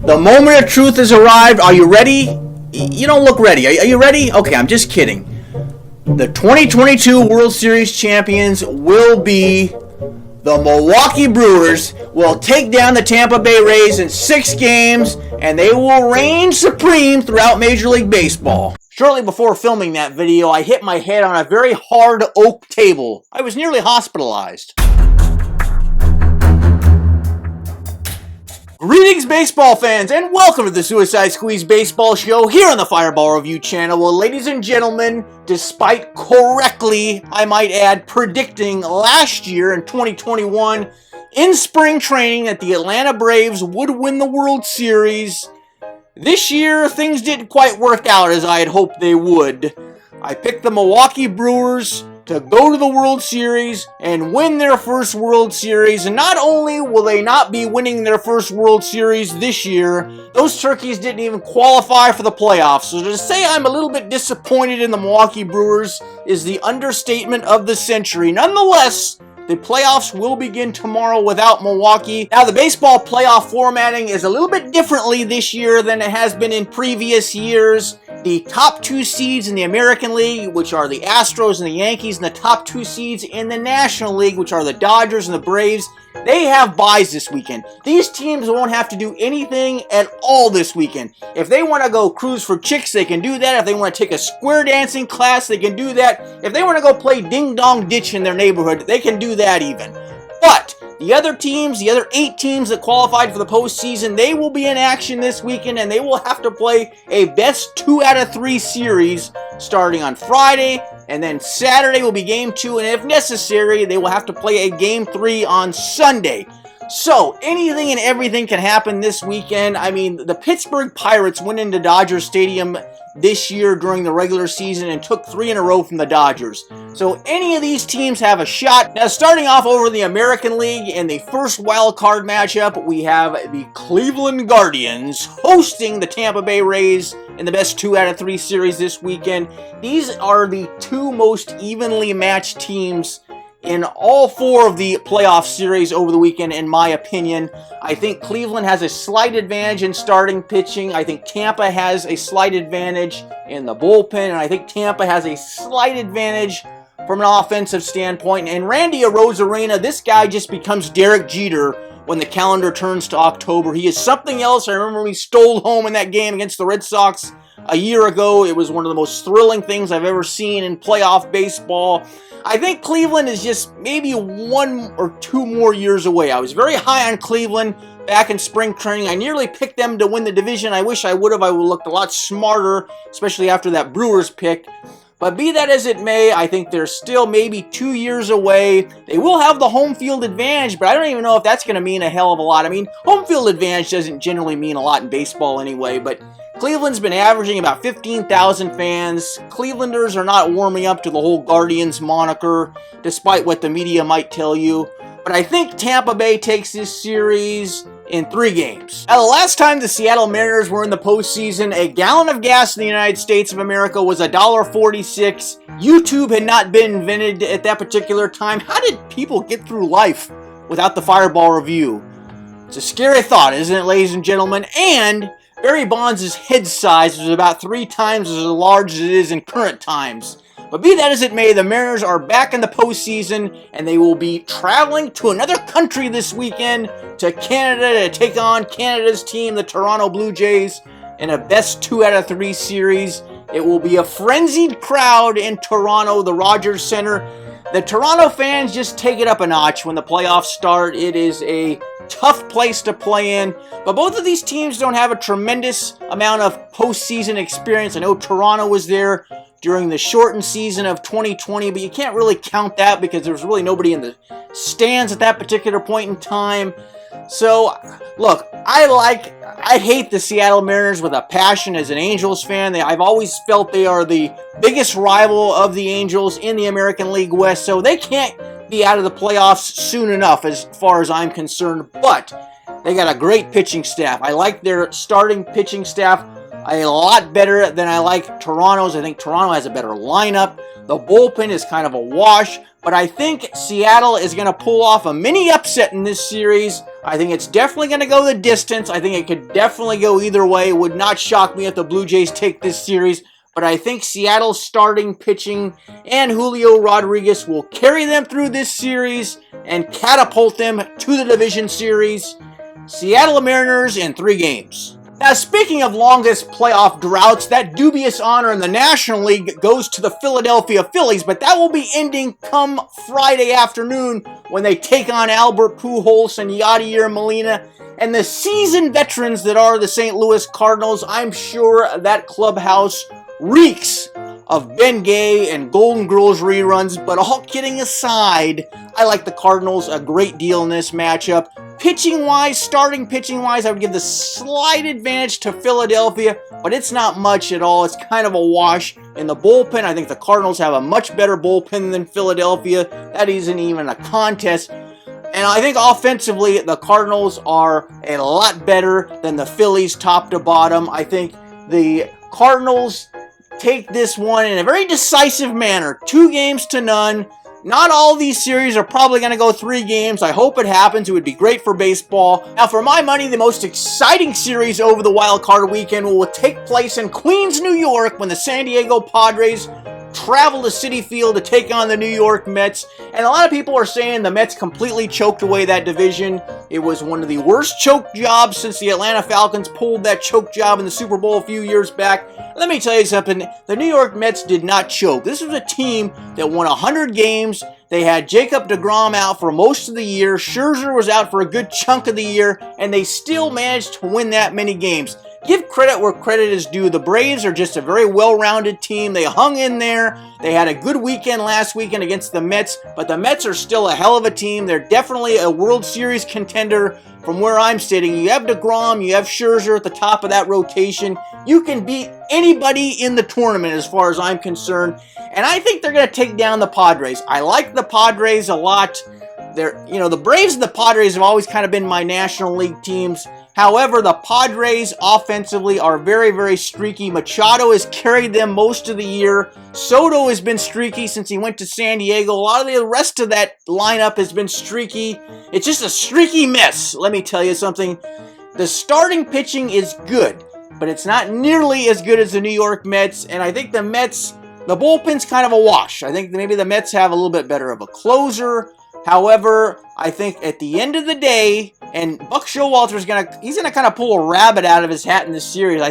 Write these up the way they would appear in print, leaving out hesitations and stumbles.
The moment of truth has arrived. Are you ready? You don't look ready. Are you ready? Okay, I'm just kidding. The 2022 World Series champions will be the Milwaukee Brewers. Will take down the Tampa Bay Rays in 6 games, and they will reign supreme throughout Major League Baseball. Shortly before filming that video, I hit my head on a very hard oak table. I was nearly hospitalized. Greetings, baseball fans, and welcome to the Suicide Squeeze Baseball Show here on the Fireball Review channel. Well, ladies and gentlemen, despite correctly, I might add, predicting last year in 2021 in spring training that the Atlanta Braves would win the World Series, this year things didn't quite work out as I had hoped they would. I picked the Milwaukee Brewers to go to the World Series and win their first World Series. And not only will they not be winning their first World Series this year, those turkeys didn't even qualify for the playoffs. So to say I'm a little bit disappointed in the Milwaukee Brewers is the understatement of the century. Nonetheless, the playoffs will begin tomorrow without Milwaukee. Now, the baseball playoff formatting is a little bit differently this year than it has been in previous years. The top 2 seeds in the American League, which are the Astros and the Yankees, and the top 2 seeds in the National League, which are the Dodgers and the Braves, they have byes this weekend. These teams won't have to do anything at all this weekend. If they want to go cruise for chicks, they can do that. If they want to take a square dancing class, they can do that. If they want to go play ding-dong ditch in their neighborhood, they can do that even. But the other teams, the other 8 teams that qualified for the postseason, they will be in action this weekend, and they will have to play a best 2 out of 3 series starting on Friday, and then Saturday will be Game 2, and if necessary, they will have to play a Game 3 on Sunday. So, anything and everything can happen this weekend. I mean, the Pittsburgh Pirates went into Dodger Stadium this year during the regular season and took 3 in a row from the Dodgers. So any of these teams have a shot. Now, starting off over the American League in the first wild card matchup, we have the Cleveland Guardians hosting the Tampa Bay Rays in the best 2 out of 3 series this weekend. These are the 2 most evenly matched teams in all 4 of the playoff series over the weekend, in my opinion. I think Cleveland has a slight advantage in starting pitching. I think Tampa has a slight advantage in the bullpen, and I think Tampa has a slight advantage from an offensive standpoint. And Randy Arozarena, this guy just becomes Derek Jeter when the calendar turns to October. He is something else. I remember we stole home in that game against the Red Sox a year ago. It was one of the most thrilling things I've ever seen in playoff baseball. I think Cleveland is just maybe 1 or 2 more years away. I was very high on Cleveland back in spring training. I nearly picked them to win the division. I wish I would have. I would have looked a lot smarter, especially after that Brewers pick. But be that as it may, I think they're still maybe 2 years away. They will have the home field advantage, but I don't even know if that's going to mean a hell of a lot. I mean, home field advantage doesn't generally mean a lot in baseball anyway, but Cleveland's been averaging about 15,000 fans. Clevelanders are not warming up to the whole Guardians moniker, despite what the media might tell you. But I think Tampa Bay takes this series in 3 games. Now, the last time the Seattle Mariners were in the postseason, a gallon of gas in the United States of America was $1.46. YouTube had not been invented at that particular time. How did people get through life without the Fireball Review? It's a scary thought, isn't it, ladies and gentlemen? And Barry Bonds' head size was about 3 times as large as it is in current times. But be that as it may, the Mariners are back in the postseason, and they will be traveling to another country this weekend, to Canada, to take on Canada's team, the Toronto Blue Jays, in a best 2 out of 3 series. It will be a frenzied crowd in Toronto, the Rogers Centre. The Toronto fans just take it up a notch when the playoffs start. It is a tough place to play in, but both of these teams don't have a tremendous amount of postseason experience. I know Toronto was there during the shortened season of 2020, but you can't really count that because there was really nobody in the stands at that particular point in time. So, look, I hate the Seattle Mariners with a passion as an Angels fan. I've always felt they are the biggest rival of the Angels in the American League West, so they can't be out of the playoffs soon enough as far as I'm concerned. But they got a great pitching staff. I like their starting pitching staff a lot better than I like Toronto's. I think Toronto has a better lineup. The bullpen is kind of a wash. but I think Seattle is going to pull off a mini upset in this series. I think it's definitely going to go the distance. I think it could definitely go either way. It would not shock me if the Blue Jays take this series, but I think Seattle's starting pitching and Julio Rodriguez will carry them through this series and catapult them to the division series. Seattle Mariners in 3 games. Now, speaking of longest playoff droughts, that dubious honor in the National League goes to the Philadelphia Phillies, but that will be ending come Friday afternoon when they take on Albert Pujols and Yadier Molina. And the seasoned veterans that are the St. Louis Cardinals, I'm sure that clubhouse reeks of Ben Gay and Golden Girls reruns, but all kidding aside, I like the Cardinals a great deal in this matchup. Pitching-wise, starting pitching-wise, I would give the slight advantage to Philadelphia, but it's not much at all. It's kind of a wash. In the bullpen, I think the Cardinals have a much better bullpen than Philadelphia. That isn't even a contest. And I think offensively, the Cardinals are a lot better than the Phillies top to bottom. I think the Cardinals take this one in a very decisive manner. 2 games to none. Not all of these series are probably going to go 3 games. I hope it happens. It would be great for baseball. Now, for my money, the most exciting series over the wild card weekend will take place in Queens, New York, when the San Diego Padres travel to Citi Field to take on the New York Mets. And a lot of people are saying the Mets completely choked away that division. It was one of the worst choke jobs since the Atlanta Falcons pulled that choke job in the Super Bowl a few years back. Let me tell you something. The New York Mets did not choke. This was a team that won 100 games. They had Jacob deGrom out for most of the year. Scherzer was out for a good chunk of the year, and they still managed to win that many games. Give credit where credit is due. The Braves are just a very well-rounded team. They hung in there. They had a good weekend last weekend against the Mets, but the Mets are still a hell of a team. They're definitely a World Series contender from where I'm sitting. You have deGrom, you have Scherzer at the top of that rotation. You can beat anybody in the tournament as far as I'm concerned, and I think they're going to take down the Padres. I like the Padres a lot. The Braves and the Padres have always kind of been my National League teams. However, the Padres offensively are very, very streaky. Machado has carried them most of the year. Soto has been streaky since he went to San Diego. A lot of the rest of that lineup has been streaky. It's just a streaky mess, let me tell you something. The starting pitching is good, but it's not nearly as good as the New York Mets. And I think the Mets, the bullpen's kind of a wash. I think maybe the Mets have a little bit better of a closer. However, I think at the end of the day, and Buck Showalter's he's gonna kind of pull a rabbit out of his hat in this series.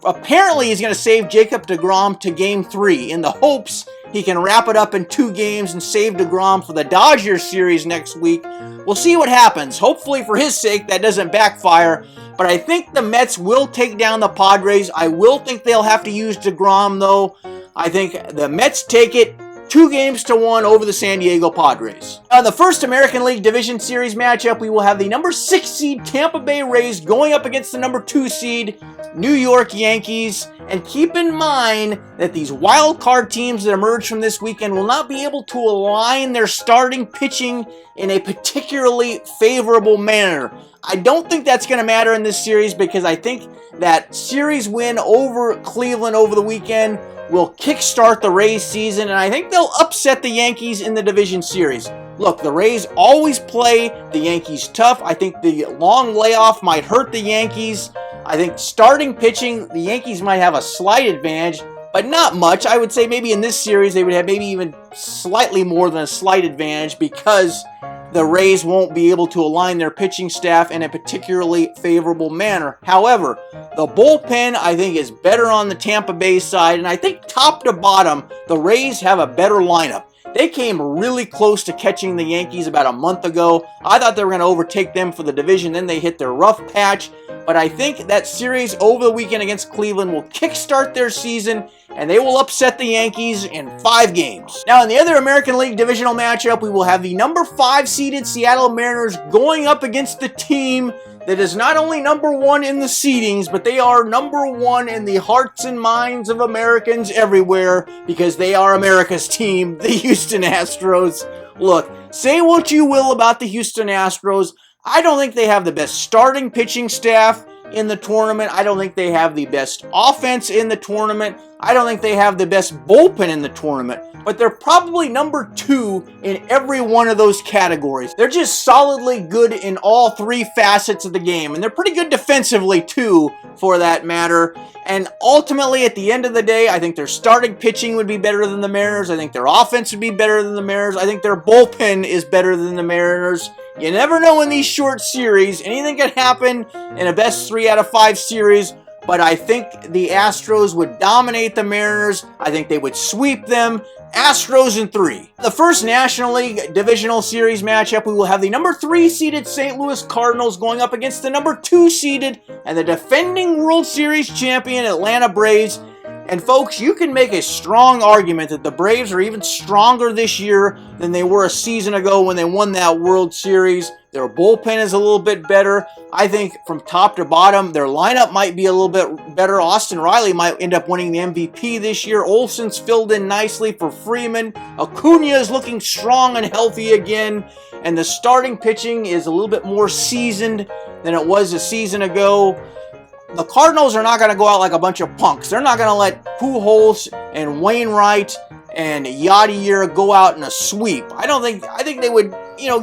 Apparently, he's gonna save Jacob deGrom to Game 3 in the hopes he can wrap it up in 2 games and save deGrom for the Dodgers series next week. We'll see what happens. Hopefully, for his sake, that doesn't backfire. But I think the Mets will take down the Padres. I will think they'll have to use deGrom, though. I think the Mets take it 2-1 over the San Diego Padres. Now, in the first American League Division Series matchup, we will have the number 6 seed Tampa Bay Rays going up against the number 2 seed New York Yankees. And keep in mind that these wild card teams that emerge from this weekend will not be able to align their starting pitching in a particularly favorable manner. I don't think that's going to matter in this series because I think that series win over Cleveland over the weekend will kickstart the Rays season, and I think they'll upset the Yankees in the division series. Look, the Rays always play the Yankees tough. I think the long layoff might hurt the Yankees. I think starting pitching, the Yankees might have a slight advantage, but not much. I would say maybe in this series they would have maybe even slightly more than a slight advantage because the Rays won't be able to align their pitching staff in a particularly favorable manner. However, the bullpen, I think, is better on the Tampa Bay side, and I think top to bottom, the Rays have a better lineup. They came really close to catching the Yankees about a month ago. I thought they were going to overtake them for the division, then they hit their rough patch. But I think that series over the weekend against Cleveland will kickstart their season, and they will upset the Yankees in 5 games. Now, in the other American League divisional matchup, we will have the number 5 seeded Seattle Mariners going up against the team that is not only number 1 in the seedings, but they are number 1 in the hearts and minds of Americans everywhere because they are America's team, the Houston Astros. Look, say what you will about the Houston Astros. I don't think they have the best starting pitching staff in the tournament. I don't think they have the best offense in the tournament. I don't think they have the best bullpen in the tournament. But they're probably number 2 in every one of those categories. They're just solidly good in all 3 facets of the game. And they're pretty good defensively too, for that matter. And ultimately, at the end of the day, I think their starting pitching would be better than the Mariners. I think their offense would be better than the Mariners. I think their bullpen is better than the Mariners. You never know in these short series. Anything can happen in a best 3 out of 5 series. But I think the Astros would dominate the Mariners. I think they would sweep them. Astros in 3. The first National League Divisional Series matchup, we will have the number 3 seeded St. Louis Cardinals going up against the number 2 seeded and the defending World Series champion Atlanta Braves. And folks, you can make a strong argument that the Braves are even stronger this year than they were a season ago when they won that World Series. Their bullpen is a little bit better. I think from top to bottom, their lineup might be a little bit better. Austin Riley might end up winning the MVP this year. Olsen's filled in nicely for Freeman. Acuna is looking strong and healthy again. And the starting pitching is a little bit more seasoned than it was a season ago. The Cardinals are not going to go out like a bunch of punks. They're not going to let Pujols and Wainwright and Yadier go out in a sweep. I think they would,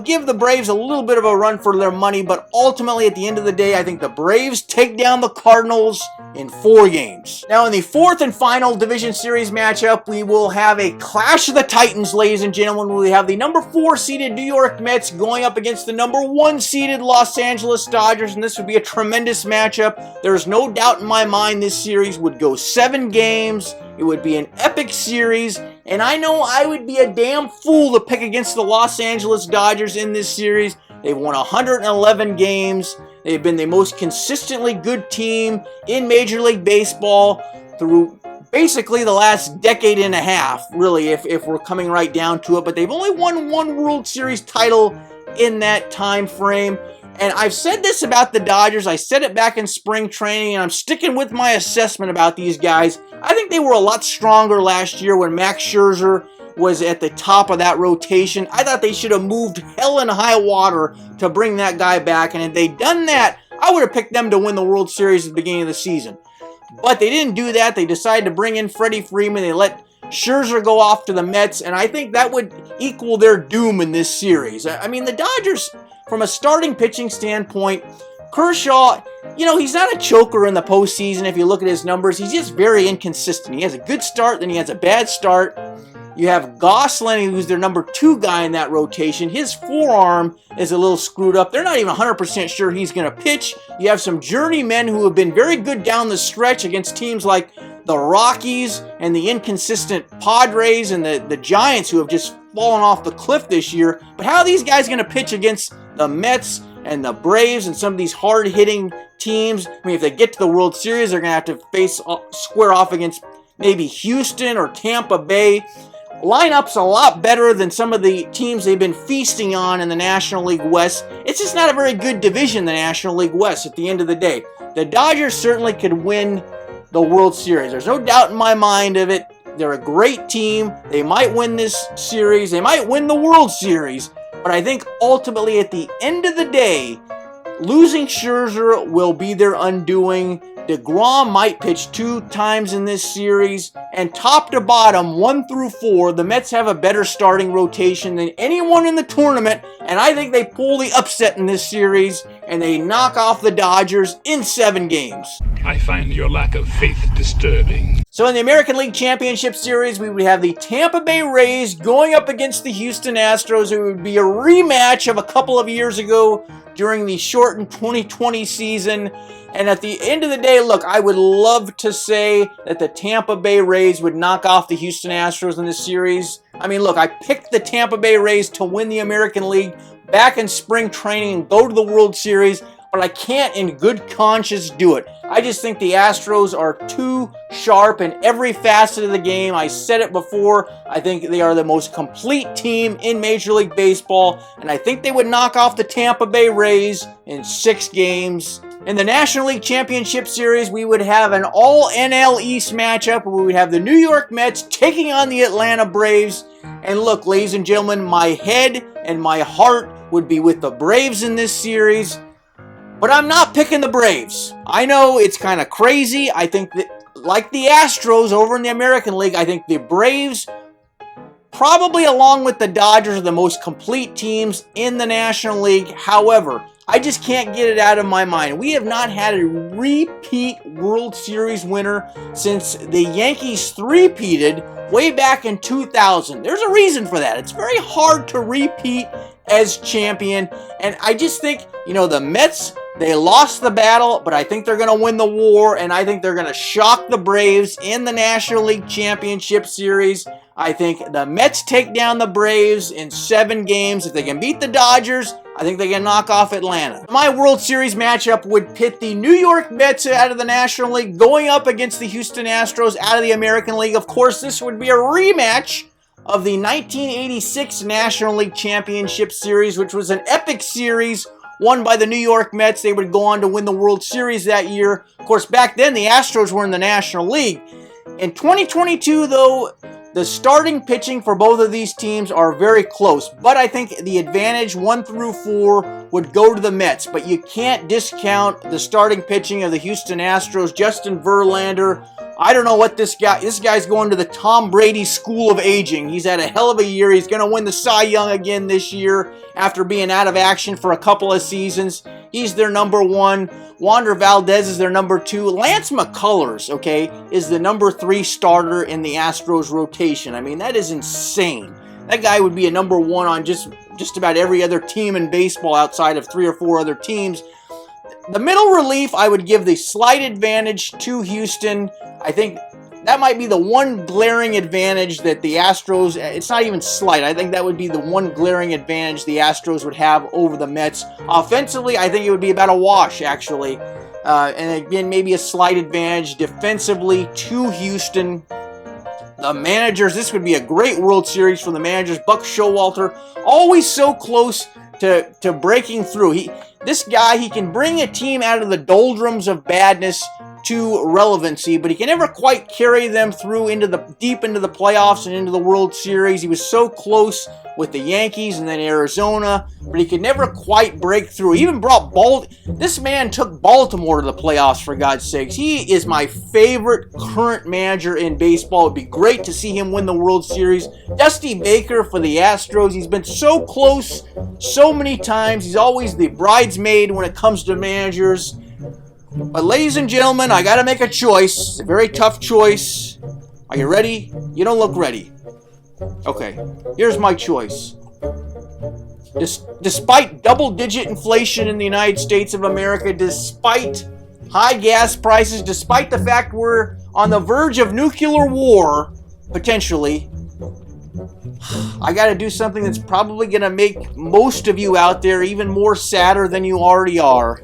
give the Braves a little bit of a run for their money, but ultimately at the end of the day, I think the Braves take down the Cardinals in 4 games. Now in the 4th and final Division Series matchup, we will have a clash of the Titans, ladies and gentlemen. We have the number 4 seeded New York Mets going up against the number 1 seeded Los Angeles Dodgers, and this would be a tremendous matchup. There's no doubt in my mind this series would go 7 games. It would be an epic series, and I know I would be a damn fool to pick against the Los Angeles Dodgers in this series. They've won 111 games. They've been the most consistently good team in Major League Baseball through basically the last decade and a half, really, if we're coming right down to it. But they've only won 1 World Series title in that time frame. And I've said this about the Dodgers. I said it back in spring training, and I'm sticking with my assessment about these guys. I think they were a lot stronger last year when Max Scherzer was at the top of that rotation. I thought they should have moved hell and high water to bring that guy back, and if they'd done that, I would have picked them to win the World Series at the beginning of the season. But they didn't do that. They decided to bring in Freddie Freeman. They let Scherzer go off to the Mets, and I think that would equal their doom in this series. I mean, the Dodgers, from a starting pitching standpoint, Kershaw, he's not a choker in the postseason if you look at his numbers. He's just very inconsistent. He has a good start, then he has a bad start. You have Gosselin, who's their number 2 guy in that rotation. His forearm is a little screwed up. They're not even 100% sure he's going to pitch. You have some journeymen who have been very good down the stretch against teams like the Rockies and the inconsistent Padres and the Giants, who have just fallen off the cliff this year. But how are these guys going to pitch against the Mets and the Braves and some of these hard-hitting teams? I mean, if they get to the World Series, they're going to have to square off against maybe Houston or Tampa Bay. Lineup's a lot better than some of the teams they've been feasting on in the National League West. It's just not a very good division, the National League West, at the end of the day. The Dodgers certainly could win the World Series. There's no doubt in my mind of it. They're a great team. They might win this series. They might win the World Series. But I think ultimately at the end of the day, losing Scherzer will be their undoing. DeGrom might pitch 2 times in this series. And top to bottom, 1 through 4, the Mets have a better starting rotation than anyone in the tournament. And I think they pull the upset in this series, and they knock off the Dodgers in 7 games. I find your lack of faith disturbing. So in the American League Championship Series, we would have the Tampa Bay Rays going up against the Houston Astros. It would be a rematch of a couple of years ago during the shortened 2020 season. And at the end of the day, look, I would love to say that the Tampa Bay Rays would knock off the Houston Astros in this series. I mean, look, I picked the Tampa Bay Rays to win the American League back in spring training and go to the World Series, but I can't in good conscience do it. I just think the Astros are too sharp in every facet of the game. I said it before. I think they are the most complete team in Major League Baseball, and I think they would knock off the Tampa Bay Rays in 6 games. In the National League Championship Series, we would have an all-NL East matchup where we would have the New York Mets taking on the Atlanta Braves. And look, ladies and gentlemen, my head and my heart would be with the Braves in this series. But I'm not picking the Braves. I know it's kind of crazy. I think that, like the Astros over in the American League, I think the Braves, probably along with the Dodgers, are the most complete teams in the National League. However, I just can't get it out of my mind. We have not had a repeat World Series winner since the Yankees three-peated way back in 2000. There's a reason for that. It's very hard to repeat as champion. And I just think, the Mets, they lost the battle, but I think they're going to win the war, and I think they're going to shock the Braves in the National League Championship Series. I think the Mets take down the Braves in 7 games. If they can beat the Dodgers, I think they can knock off Atlanta. My World Series matchup would pit the New York Mets out of the National League going up against the Houston Astros out of the American League. Of course, this would be a rematch of the 1986 National League Championship Series, which was an epic series won by the New York Mets. They would go on to win the World Series that year. Of course, back then, the Astros were in the National League. In 2022, though, the starting pitching for both of these teams are very close, but I think the advantage 1 through 4 would go to the Mets. But you can't discount the starting pitching of the Houston Astros. Justin Verlander, I don't know what this guy's going to the Tom Brady school of aging. He's had a hell of a year. He's going to win the Cy Young again this year after being out of action for a couple of seasons. He's their number 1. Wander Valdez is their number 2. Lance McCullers, is the number 3 starter in the Astros rotation. I mean, that is insane. That guy would be a number 1 on just about every other team in baseball outside of 3 or 4 other teams. The middle relief, I would give the slight advantage to Houston. I think that might be the one glaring advantage that the Astros, it's not even slight, I think that would be the one glaring advantage the Astros would have over the Mets. Offensively, I think it would be about a wash, actually. And again, maybe a slight advantage defensively to Houston. The managers, this would be a great World Series for the managers. Buck Showalter, always so close to breaking through. This guy, he can bring a team out of the doldrums of badness to relevancy, but he can never quite carry them through deep into the playoffs and into the World Series. He was so close with the Yankees and then Arizona, but he could never quite break through. He even this man took Baltimore to the playoffs, for God's sakes. He is my favorite current manager in baseball. It'd be great to see him win the World Series. Dusty Baker for the Astros. He's been so close so many times. He's always the bridesmaid when it comes to managers. But ladies and gentlemen, I got to make a choice. It's a very tough choice. Are you ready? You don't look ready. Okay, here's my choice. Despite double-digit inflation in the United States of America, despite high gas prices, despite the fact we're on the verge of nuclear war, potentially, I got to do something that's probably going to make most of you out there even more sadder than you already are.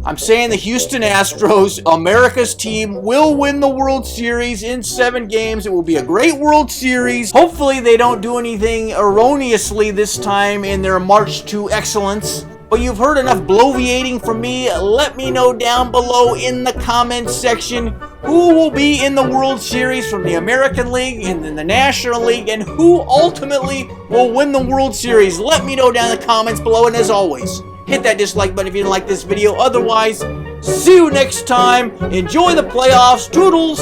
I'm saying the Houston Astros, America's team, will win the World Series in 7 games. It will be a great World Series. Hopefully they don't do anything erroneously this time in their march to excellence. But you've heard enough bloviating from me. Let me know down below in the comments section who will be in the World Series from the American League and then the National League, and who ultimately will win the World Series. Let me know down in the comments below, and as always, hit that dislike button if you didn't like this video. Otherwise, see you next time. Enjoy the playoffs. Toodles!